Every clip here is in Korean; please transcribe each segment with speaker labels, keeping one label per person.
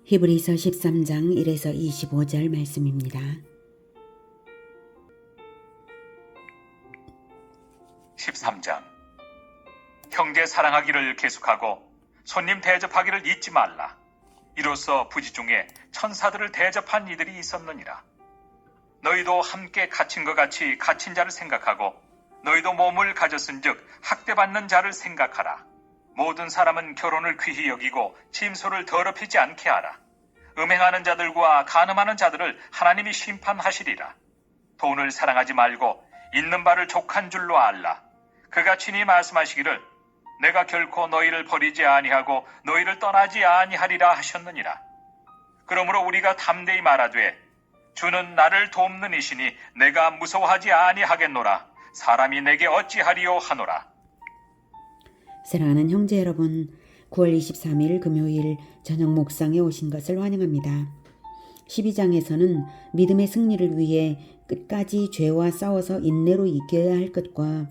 Speaker 1: 히브리서 13장 1에서 25절 말씀입니다.
Speaker 2: 13장 형제 사랑하기를 계속하고 손님 대접하기를 잊지 말라. 이로써 부지 중에 천사들을 대접한 이들이 있었느니라. 너희도 함께 갇힌 것 같이 갇힌 자를 생각하고 너희도 몸을 가졌은즉 학대받는 자를 생각하라. 모든 사람은 결혼을 귀히 여기고 침소를 더럽히지 않게 하라. 음행하는 자들과 간음하는 자들을 하나님이 심판하시리라. 돈을 사랑하지 말고 있는 바를 족한 줄로 알라. 그가 친히 말씀하시기를 내가 결코 너희를 버리지 아니하고 너희를 떠나지 아니하리라 하셨느니라. 그러므로 우리가 담대히 말하되 주는 나를 돕는 이시니 내가 무서워하지 아니하겠노라. 사람이 내게 어찌하리요 하노라.
Speaker 1: 사랑하는 형제 여러분, 9월 23일 금요일 저녁 목상에 오신 것을 환영합니다. 12장에서는 믿음의 승리를 위해 끝까지 죄와 싸워서 인내로 이겨야 할 것과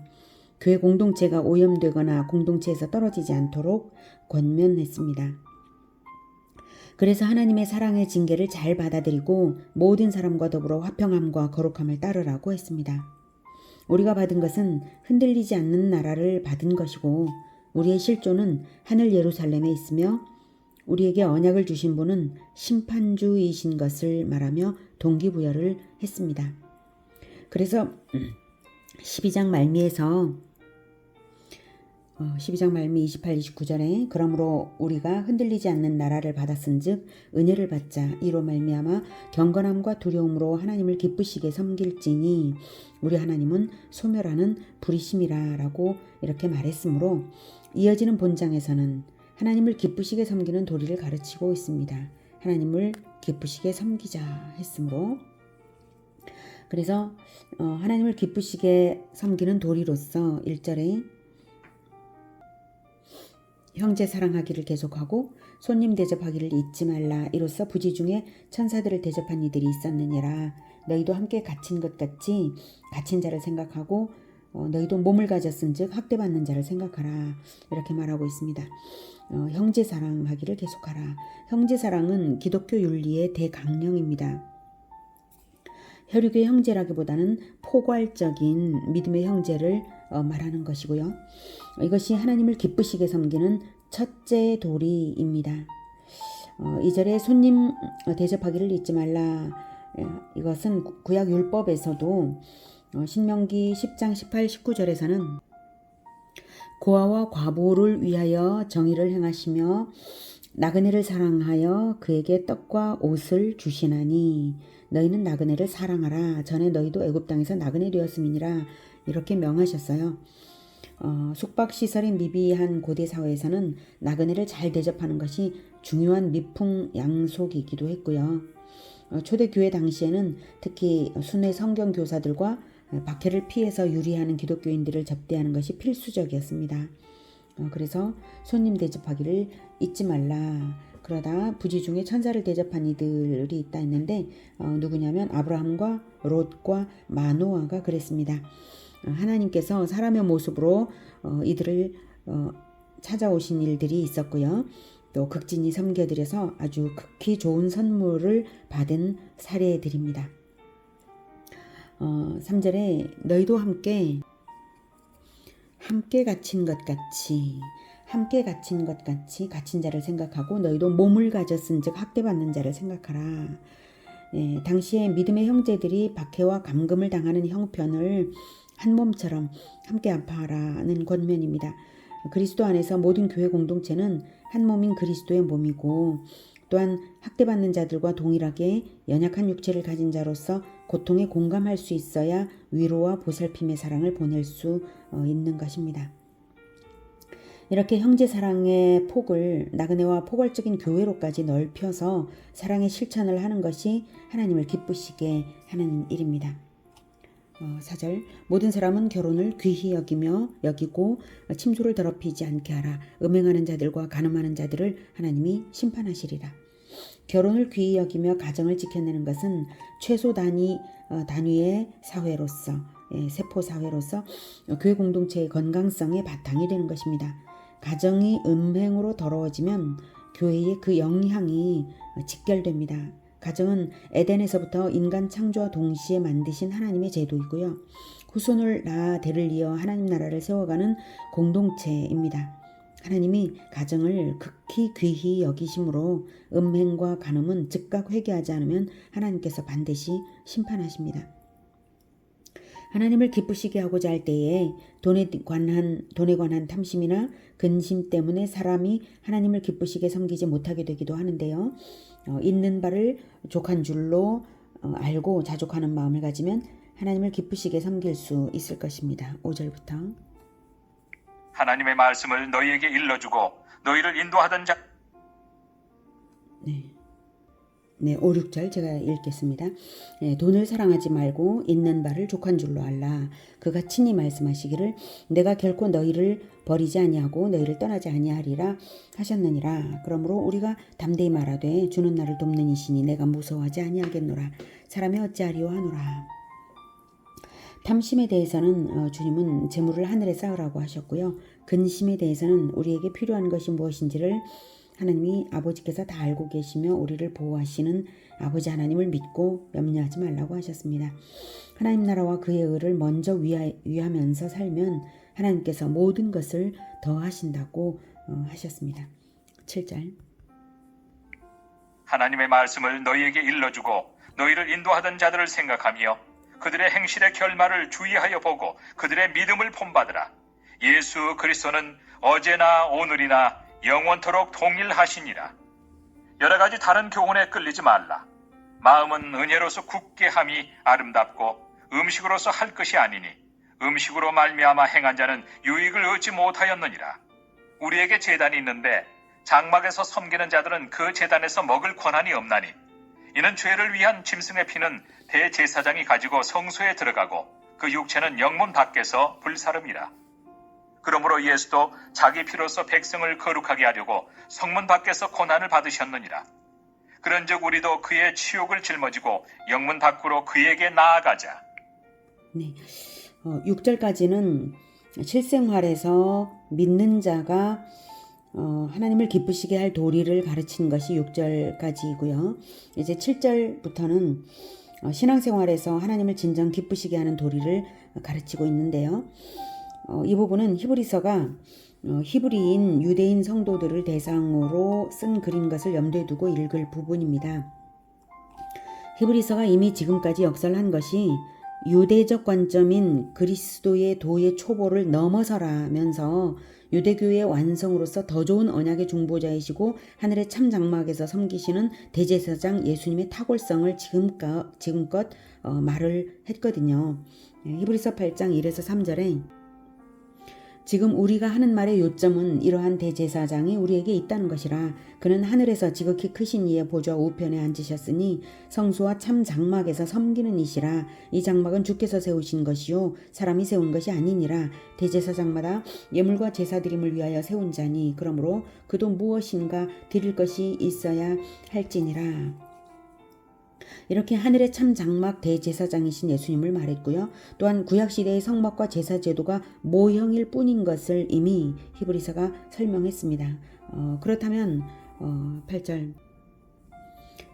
Speaker 1: 교회 공동체가 오염되거나 공동체에서 떨어지지 않도록 권면했습니다. 그래서 하나님의 사랑의 징계를 잘 받아들이고 모든 사람과 더불어 화평함과 거룩함을 따르라고 했습니다. 우리가 받은 것은 흔들리지 않는 나라를 받은 것이고 우리의 실존은 하늘 예루살렘에 있으며 우리에게 언약을 주신 분은 심판주이신 것을 말하며 동기부여를 했습니다. 그래서 12장 말미에서 12장 말미 28, 29절에 그러므로 우리가 흔들리지 않는 나라를 받았은즉 은혜를 받자 이로 말미암아 경건함과 두려움으로 하나님을 기쁘시게 섬길지니 우리 하나님은 소멸하는 불이심이라 라고 이렇게 말했으므로 이어지는 본장에서는 하나님을 기쁘시게 섬기는 도리를 가르치고 있습니다. 하나님을 기쁘시게 섬기자 했으므로 그래서 하나님을 기쁘시게 섬기는 도리로서 1절에 형제 사랑하기를 계속하고 손님 대접하기를 잊지 말라. 이로써 부지 중에 천사들을 대접한 이들이 있었느니라. 너희도 함께 갇힌 것 같이 갇힌 자를 생각하고 너희도 몸을 가졌은즉 학대받는 자를 생각하라. 이렇게 말하고 있습니다. 형제 사랑하기를 계속하라. 형제 사랑은 기독교 윤리의 대강령입니다. 혈육의 형제라기보다는 포괄적인 믿음의 형제를 말하는 것이고요. 이것이 하나님을 기쁘시게 섬기는 첫째 도리입니다. 2절에 손님 대접하기를 잊지 말라. 이것은 구약 율법에서도 신명기 10장 18, 19절에서는 고아와 과부를 위하여 정의를 행하시며 나그네를 사랑하여 그에게 떡과 옷을 주시나니 너희는 나그네를 사랑하라. 전에 너희도 애굽 땅에서 나그네 되었음이니라. 이렇게 명하셨어요. 숙박시설이 미비한 고대 사회에서는 나그네를 잘 대접하는 것이 중요한 미풍양속이기도 했고요. 초대 교회 당시에는 특히 순회 성경 교사들과 박해를 피해서 유리하는 기독교인들을 접대하는 것이 필수적이었습니다. 그래서 손님 대접하기를 잊지 말라. 그러다 부지 중에 천사를 대접한 이들이 있다 했는데 누구냐면 아브라함과 롯과 마노아가 그랬습니다. 하나님께서 사람의 모습으로 이들을 찾아오신 일들이 있었고요. 또 극진히 섬겨드려서 아주 극히 좋은 선물을 받은 사례들입니다. 3절에 너희도 함께 갇힌 것 같이 갇힌 자를 생각하고 너희도 몸을 가졌은즉 학대받는 자를 생각하라. 당시에 믿음의 형제들이 박해와 감금을 당하는 형편을 한 몸처럼 함께 아파하라는 권면입니다. 그리스도 안에서 모든 교회 공동체는 한 몸인 그리스도의 몸이고 또한 학대받는 자들과 동일하게 연약한 육체를 가진 자로서 고통에 공감할 수 있어야 위로와 보살핌의 사랑을 보낼 수 있는 것입니다. 이렇게 형제 사랑의 폭을 나그네와 포괄적인 교회로까지 넓혀서 사랑의 실천을 하는 것이 하나님을 기쁘시게 하는 일입니다. 4절 모든 사람은 결혼을 귀히 여기고 침소를 더럽히지 않게 하라. 음행하는 자들과 간음하는 자들을 하나님이 심판하시리라. 결혼을 귀히 여기며 가정을 지켜내는 것은 최소 단위의 사회로서 세포 사회로서 교회 공동체의 건강성의 바탕이 되는 것입니다. 가정이 음행으로 더러워지면 교회에 그 영향이 직결됩니다. 가정은 에덴에서부터 인간 창조와 동시에 만드신 하나님의 제도이고요. 후손을 낳아 대를 이어 하나님 나라를 세워가는 공동체입니다. 하나님이 가정을 극히 귀히 여기심으로 음행과 간음은 즉각 회개하지 않으면 하나님께서 반드시 심판하십니다. 하나님을 기쁘시게 하고자 할 때에 돈에 관한 탐심이나 근심 때문에 사람이 하나님을 기쁘시게 섬기지 못하게 되기도 하는데요. 있는 바를 족한 줄로 알고 자족하는 마음을 가지면 하나님을 기쁘시게 섬길 수 있을 것입니다. 5절부터
Speaker 2: 하나님의 말씀을 너희에게 일러주고 너희를 인도하던 자
Speaker 1: 네, 5, 6절 제가 읽겠습니다. 돈을 사랑하지 말고 있는 바를 족한 줄로 알라. 그가 친히 말씀하시기를 내가 결코 너희를 버리지 아니하고 너희를 떠나지 아니하리라 하셨느니라. 그러므로 우리가 담대히 말하되 주는 나를 돕는 이시니 내가 무서워하지 아니하겠노라. 사람이 어찌하리요 하노라. 탐심에 대해서는 주님은 재물을 하늘에 쌓으라고 하셨고요. 근심에 대해서는 우리에게 필요한 것이 무엇인지를 하나님이 아버지께서 다 알고 계시며 우리를 보호하시는 아버지 하나님을 믿고 염려하지 말라고 하셨습니다. 하나님 나라와 그의 의를 먼저 위하면서 살면 하나님께서 모든 것을 더하신다고 하셨습니다. 7절
Speaker 2: 하나님의 말씀을 너희에게 일러주고 너희를 인도하던 자들을 생각하며 그들의 행실의 결말을 주의하여 보고 그들의 믿음을 본받으라. 예수 그리스도는 어제나 오늘이나 영원토록 동일하시니라. 여러 가지 다른 교훈에 끌리지 말라. 마음은 은혜로서 굳게 함이 아름답고 음식으로서 할 것이 아니니 음식으로 말미암아 행한 자는 유익을 얻지 못하였느니라. 우리에게 제단이 있는데 장막에서 섬기는 자들은 그 제단에서 먹을 권한이 없나니 이는 죄를 위한 짐승의 피는 대제사장이 가지고 성소에 들어가고 그 육체는 영문 밖에서 불사름이라. 그러므로 예수도 자기 피로서 백성을 거룩하게 하려고 성문 밖에서 고난을 받으셨느니라. 그런즉 우리도 그의 치욕을 짊어지고 영문 밖으로 그에게 나아가자.
Speaker 1: 네, 6절까지는 실생활에서 믿는 자가 하나님을 기쁘시게 할 도리를 가르친 것이 6절까지이고요. 이제 7절부터는 신앙생활에서 하나님을 진정 기쁘시게 하는 도리를 가르치고 있는데요. 이 부분은 히브리서가 히브리인 유대인 성도들을 대상으로 쓴 글인 것을 염두에 두고 읽을 부분입니다. 히브리서가 이미 지금까지 역사를 한 것이 유대적 관점인 그리스도의 도의 초보를 넘어서라면서 유대교의 완성으로서 더 좋은 언약의 중보자이시고 하늘의 참 장막에서 섬기시는 대제사장 예수님의 탁월성을 지금껏 말을 했거든요. 히브리서 8장 1에서 3절에 지금 우리가 하는 말의 요점은 이러한 대제사장이 우리에게 있다는 것이라. 그는 하늘에서 지극히 크신 이의 보좌 우편에 앉으셨으니 성소와 참 장막에서 섬기는 이시라. 이 장막은 주께서 세우신 것이요 사람이 세운 것이 아니니라. 대제사장마다 예물과 제사드림을 위하여 세운 자니 그러므로 그도 무엇인가 드릴 것이 있어야 할지니라. 이렇게 하늘의 참 장막 대제사장이신 예수님을 말했고요. 또한 구약시대의 성막과 제사제도가 모형일 뿐인 것을 이미 히브리서가 설명했습니다. 그렇다면 8절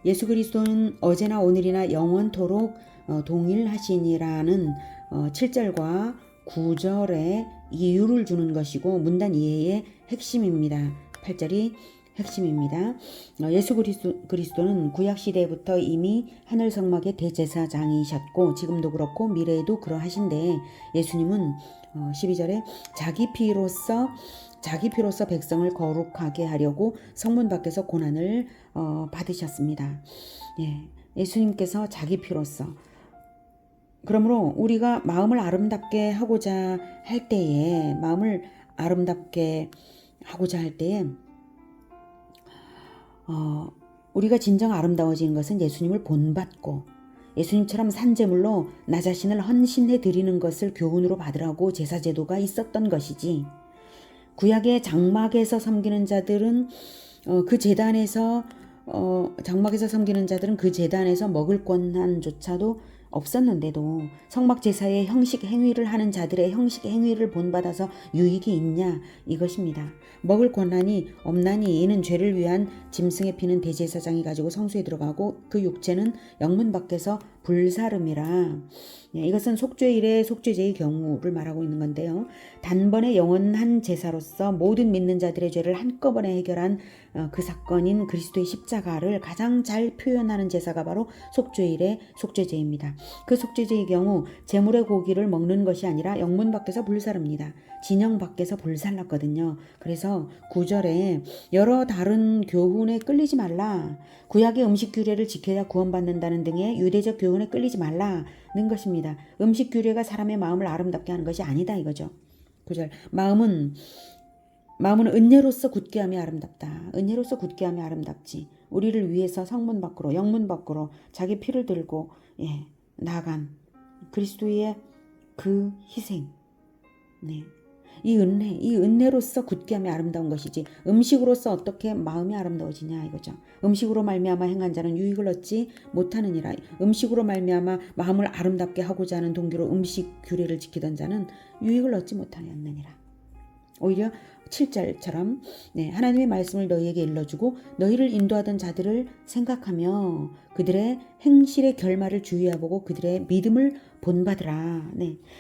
Speaker 1: 예수 그리스도는 어제나 오늘이나 영원토록 동일하시니라는 7절과 9절에 이유를 주는 것이고 문단 이해의 핵심입니다. 8절이 핵심입니다. 예수 그리스도는 구약시대부터 이미 하늘 성막의 대제사장이셨고 지금도 그렇고 미래에도 그러하신데 예수님은 12절에 자기 피로서 백성을 거룩하게 하려고 성문 밖에서 고난을 받으셨습니다. 예수님께서 자기 피로서 그러므로 우리가 마음을 아름답게 하고자 할 때에 우리가 진정 아름다워지는 것은 예수님을 본받고 예수님처럼 산제물로 나 자신을 헌신해 드리는 것을 교훈으로 받으라고 제사제도가 있었던 것이지. 구약의 장막에서 섬기는 자들은 그 재단에서 먹을 권한조차도 없었는데도 성막 제사의 형식 행위를 하는 자들의 형식 행위를 본받아서 유익이 있냐 이것입니다. 먹을 권한이 없나니 이는 죄를 위한 짐승의 피는 대제사장이 가지고 성소에 들어가고 그 육체는 영문 밖에서 불사름이라. 이것은 속죄일의 속죄제의 경우를 말하고 있는 건데요. 단번에 영원한 제사로서 모든 믿는 자들의 죄를 한꺼번에 해결한 그 사건인 그리스도의 십자가를 가장 잘 표현하는 제사가 바로 속죄일의 속죄제입니다. 그 속죄제의 경우 제물의 고기를 먹는 것이 아니라 영문 밖에서 불사릅니다. 진영 밖에서 불살랐거든요. 그래서 9절에 여러 다른 교훈에 끌리지 말라. 구약의 음식 규례를 지켜야 구원받는다는 등의 유대적 교훈에 끌리지 말라는 것입니다. 음식 규례가 사람의 마음을 아름답게 하는 것이 아니다 이거죠. 9절 마음은 은혜로서 굳게 함이 아름답다. 은혜로서 굳게 함이 아름답지. 우리를 위해서 성문 밖으로 영문 밖으로 자기 피를 들고 나간 그리스도의 그 희생. 네. 이 은혜로서 굳게 함이 아름다운 것이지 음식으로서 어떻게 마음이 아름다워지냐 이거죠. 음식으로 말미암아 행한 자는 유익을 얻지 못하느니라. 음식으로 말미암아 마음을 아름답게 하고자 하는 동기로 음식 규례를 지키던 자는 유익을 얻지 못하였느니라. 오히려 7절처럼 하나님의 말씀을 너희에게 일러주고 너희를 인도하던 자들을 생각하며 그들의 행실의 결말을 주의해보고 그들의 믿음을 본받으라.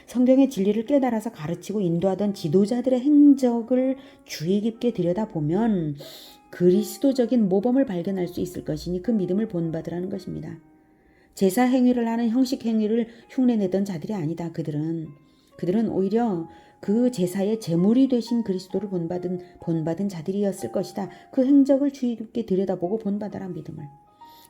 Speaker 1: 성경의 진리를 깨달아서 가르치고 인도하던 지도자들의 행적을 주의 깊게 들여다보면 그리스도적인 모범을 발견할 수 있을 것이니 그 믿음을 본받으라는 것입니다. 제사 행위를 하는 형식 행위를 흉내내던 자들이 아니다. 그들은 오히려 그 제사의 제물이 되신 그리스도를 본받은 자들이었을 것이다. 그 행적을 주의 깊게 들여다보고 본받아라 믿음을.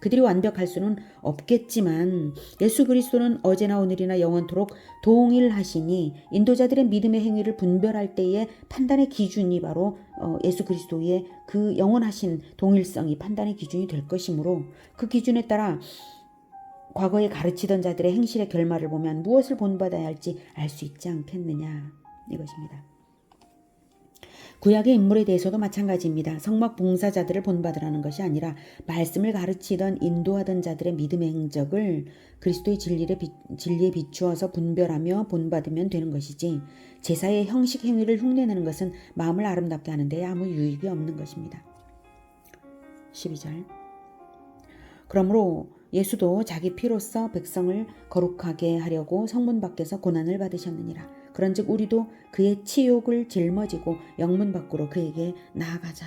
Speaker 1: 그들이 완벽할 수는 없겠지만 예수 그리스도는 어제나 오늘이나 영원토록 동일하시니 인도자들의 믿음의 행위를 분별할 때의 판단의 기준이 바로 예수 그리스도의 그 영원하신 동일성이 판단의 기준이 될 것이므로 그 기준에 따라 과거에 가르치던 자들의 행실의 결말을 보면 무엇을 본받아야 할지 알 수 있지 않겠느냐 이것입니다. 구약의 인물에 대해서도 마찬가지입니다. 성막 봉사자들을 본받으라는 것이 아니라 말씀을 가르치던 인도하던 자들의 믿음의 행적을 그리스도의 진리에 비추어서 분별하며 본받으면 되는 것이지 제사의 형식 행위를 흉내내는 것은 마음을 아름답게 하는 데 아무 유익이 없는 것입니다. 12절 그러므로 예수도 자기 피로써 백성을 거룩하게 하려고 성문 밖에서 고난을 받으셨느니라. 그런즉 우리도 그의 치욕을 짊어지고 영문 밖으로 그에게 나아가자.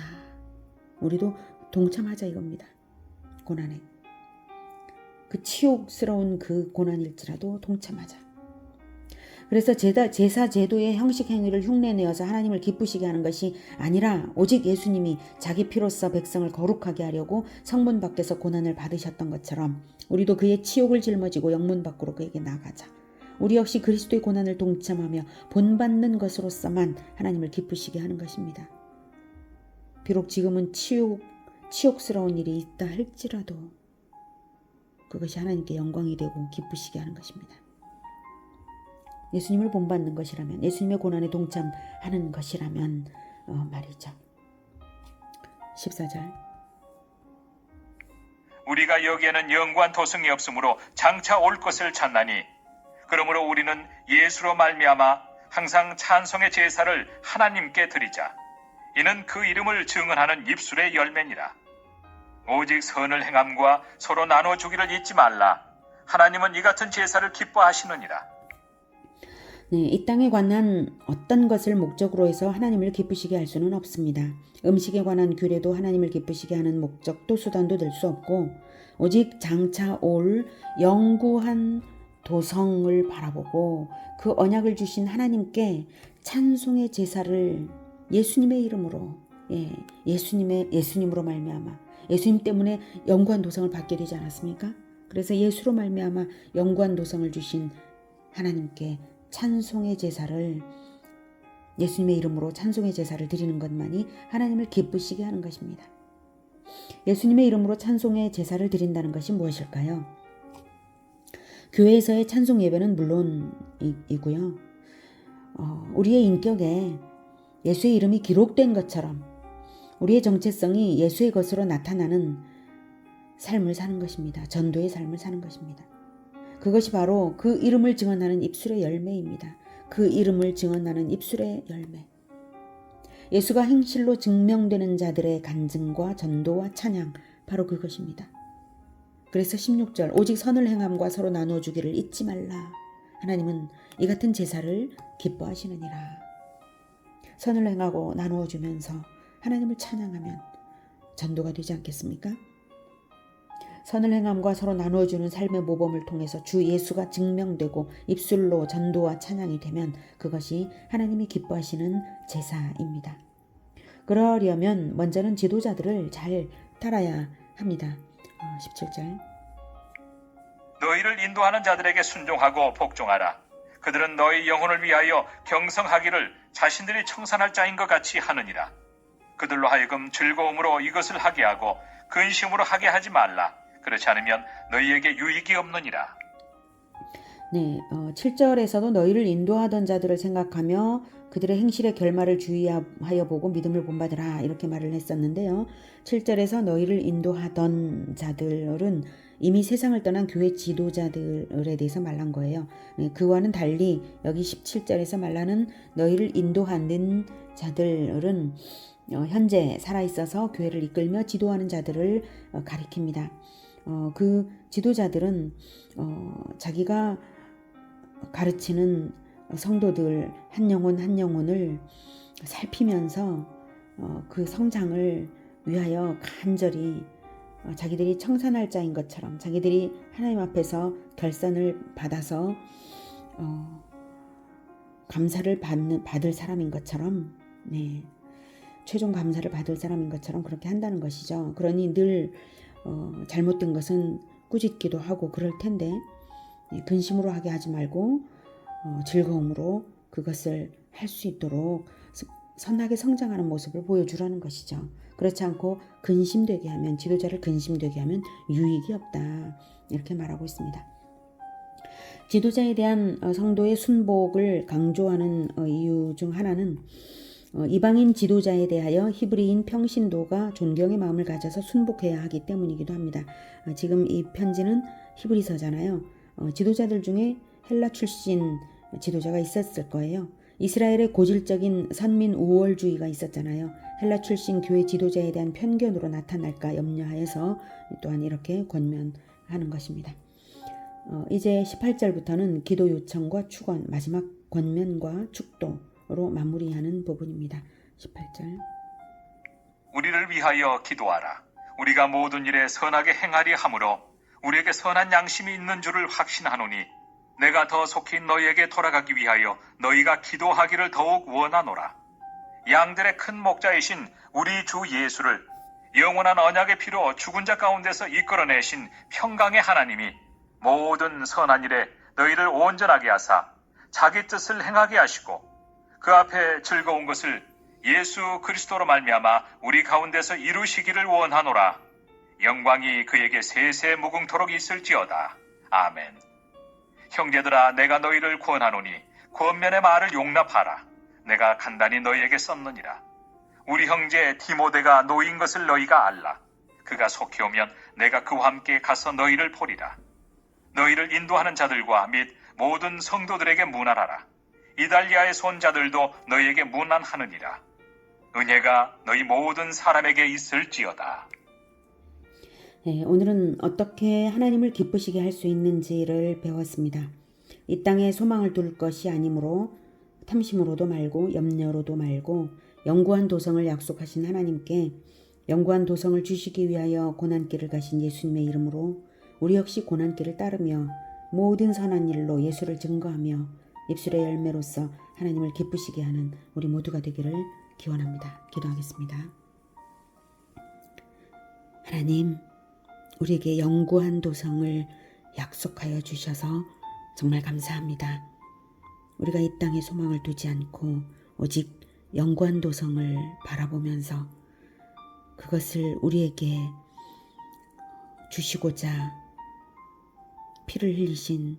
Speaker 1: 우리도 동참하자 이겁니다. 고난에. 그 치욕스러운 그 고난일지라도 동참하자. 그래서 제사 제도의 형식 행위를 흉내내어서 하나님을 기쁘시게 하는 것이 아니라 오직 예수님이 자기 피로써 백성을 거룩하게 하려고 성문 밖에서 고난을 받으셨던 것처럼 우리도 그의 치욕을 짊어지고 영문 밖으로 그에게 나가자. 우리 역시 그리스도의 고난을 동참하며 본받는 것으로서만 하나님을 기쁘시게 하는 것입니다. 비록 지금은 치욕스러운 일이 있다 할지라도 그것이 하나님께 영광이 되고 기쁘시게 하는 것입니다. 예수님을 본받는 것이라면 예수님의 고난에 동참하는 것이라면 말이죠. 14절
Speaker 2: 우리가 여기에는 영구한 도성이 없으므로 장차 올 것을 찾나니 그러므로 우리는 예수로 말미암아 항상 찬송의 제사를 하나님께 드리자. 이는 그 이름을 증언하는 입술의 열매니라. 오직 선을 행함과 서로 나눠주기를 잊지 말라. 하나님은 이 같은 제사를 기뻐하시느니라.
Speaker 1: 이 땅에 관한 어떤 것을 목적으로 해서 하나님을 기쁘시게 할 수는 없습니다. 음식에 관한 규례도 하나님을 기쁘시게 하는 목적도 수단도 될 수 없고 오직 장차 올 영구한 도성을 바라보고 그 언약을 주신 하나님께 찬송의 제사를 예수님의 이름으로 예수님으로 말미암아 예수님 때문에 영구한 도성을 받게 되지 않았습니까? 그래서 예수로 말미암아 영구한 도성을 주신 하나님께 찬송의 제사를 예수님의 이름으로 찬송의 제사를 드리는 것만이 하나님을 기쁘시게 하는 것입니다. 예수님의 이름으로 찬송의 제사를 드린다는 것이 무엇일까요? 교회에서의 찬송 예배는 물론이고요. 우리의 인격에 예수의 이름이 기록된 것처럼 우리의 정체성이 예수의 것으로 나타나는 삶을 사는 것입니다. 전도의 삶을 사는 것입니다. 그것이 바로 그 이름을 증언하는 입술의 열매입니다. 그 이름을 증언하는 입술의 열매. 예수가 행실로 증명되는 자들의 간증과 전도와 찬양, 바로 그것입니다. 그래서 16절, 오직 선을 행함과 서로 나누어 주기를 잊지 말라. 하나님은 이 같은 제사를 기뻐하시느니라. 선을 행하고 나누어 주면서 하나님을 찬양하면 전도가 되지 않겠습니까? 선을 행함과 서로 나누어 주는 삶의 모범을 통해서 주 예수가 증명되고 입술로 전도와 찬양이 되면 그것이 하나님이 기뻐하시는 제사입니다. 그러려면 먼저는 지도자들을 잘 따라야 합니다. 17절.
Speaker 2: 너희를 인도하는 자들에게 순종하고 복종하라. 그들은 너희 영혼을 위하여 경성하기를 자신들이 청산할 자인 것 같이 하느니라. 그들로 하여금 즐거움으로 이것을 하게 하고 근심으로 하게 하지 말라. 그렇지 않으면 너희에게 유익이 없느니라.
Speaker 1: 네, 7절에서도 너희를 인도하던 자들을 생각하며 그들의 행실의 결말을 주의하여 보고 믿음을 본받으라 이렇게 말을 했었는데요. 7절에서 너희를 인도하던 자들은 이미 세상을 떠난 교회 지도자들에 대해서 말한 거예요. 네, 그와는 달리 여기 17절에서 말하는 너희를 인도하는 자들은 현재 살아있어서 교회를 이끌며 지도하는 자들을 가리킵니다. 그 지도자들은 자기가 가르치는 성도들 한 영혼 한 영혼을 살피면서 그 성장을 위하여 간절히 자기들이 청산할 자인 것처럼 자기들이 하나님 앞에서 결산을 받아서 감사를 받을 사람인 것처럼, 네, 최종 감사를 받을 사람인 것처럼 그렇게 한다는 것이죠. 그러니 늘 잘못된 것은 꾸짖기도 하고 그럴 텐데 근심으로 하게 하지 말고 즐거움으로 그것을 할 수 있도록 선하게 성장하는 모습을 보여주라는 것이죠. 그렇지 않고 근심되게 하면, 지도자를 근심되게 하면 유익이 없다 이렇게 말하고 있습니다. 지도자에 대한 성도의 순복을 강조하는 이유 중 하나는 이방인 지도자에 대하여 히브리인 평신도가 존경의 마음을 가져서 순복해야 하기 때문이기도 합니다. 지금 이 편지는 히브리서잖아요. 지도자들 중에 헬라 출신 지도자가 있었을 거예요. 이스라엘의 고질적인 선민 우월주의가 있었잖아요. 헬라 출신 교회 지도자에 대한 편견으로 나타날까 염려하여서 또한 이렇게 권면하는 것입니다. 이제 18절부터는 기도 요청과 축원, 마지막 권면과 축도로 마무리하는 부분입니다. 18절.
Speaker 2: 우리를 위하여 기도하라. 우리가 모든 일에 선하게 행하리 하므로 우리에게 선한 양심이 있는 줄을 확신하노니 내가 더 속히 너희에게 돌아가기 위하여 너희가 기도하기를 더욱 원하노라. 양들의 큰 목자이신 우리 주 예수를 영원한 언약의 피로 죽은 자 가운데서 이끌어내신 평강의 하나님이 모든 선한 일에 너희를 온전하게 하사 자기 뜻을 행하게 하시고 그 앞에 즐거운 것을 예수 그리스도로 말미암아 우리 가운데서 이루시기를 원하노라. 영광이 그에게 세세 무궁토록 있을지어다. 아멘. 형제들아, 내가 너희를 구원하노니 권면의 말을 용납하라. 내가 간단히 너희에게 썼느니라. 우리 형제 디모데가 노인 것을 너희가 알라. 그가 속히 오면 내가 그와 함께 가서 너희를 보리라. 너희를 인도하는 자들과 및 모든 성도들에게 문안하라. 이달리아의 손자들도 너희에게 문안하느니라. 은혜가 너희 모든 사람에게 있을지어다.
Speaker 1: 네, 오늘은 어떻게 하나님을 기쁘시게 할 수 있는지를 배웠습니다. 이 땅에 소망을 둘 것이 아니므로 탐심으로도 말고 염려로도 말고 영구한 도성을 약속하신 하나님께 영구한 도성을 주시기 위하여 고난길을 가신 예수님의 이름으로 우리 역시 고난길을 따르며 모든 선한 일로 예수를 증거하며 입술의 열매로서 하나님을 기쁘시게 하는 우리 모두가 되기를 기원합니다. 기도하겠습니다. 하나님, 우리에게 영구한 도성을 약속하여 주셔서 정말 감사합니다. 우리가 이 땅에 소망을 두지 않고 오직 영구한 도성을 바라보면서 그것을 우리에게 주시고자 피를 흘리신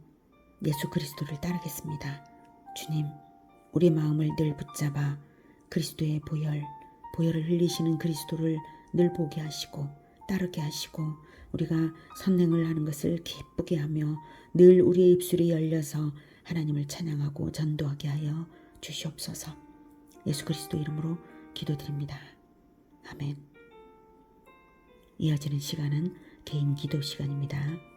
Speaker 1: 예수 그리스도를 따르겠습니다. 주님, 우리 마음을 늘 붙잡아 그리스도의 보혈을 흘리시는 그리스도를 늘 보게 하시고 따르게 하시고 우리가 선행을 하는 것을 기쁘게 하며 늘 우리의 입술이 열려서 하나님을 찬양하고 전도하게 하여 주시옵소서. 예수 그리스도 이름으로 기도드립니다. 아멘. 이어지는 시간은 개인 기도 시간입니다.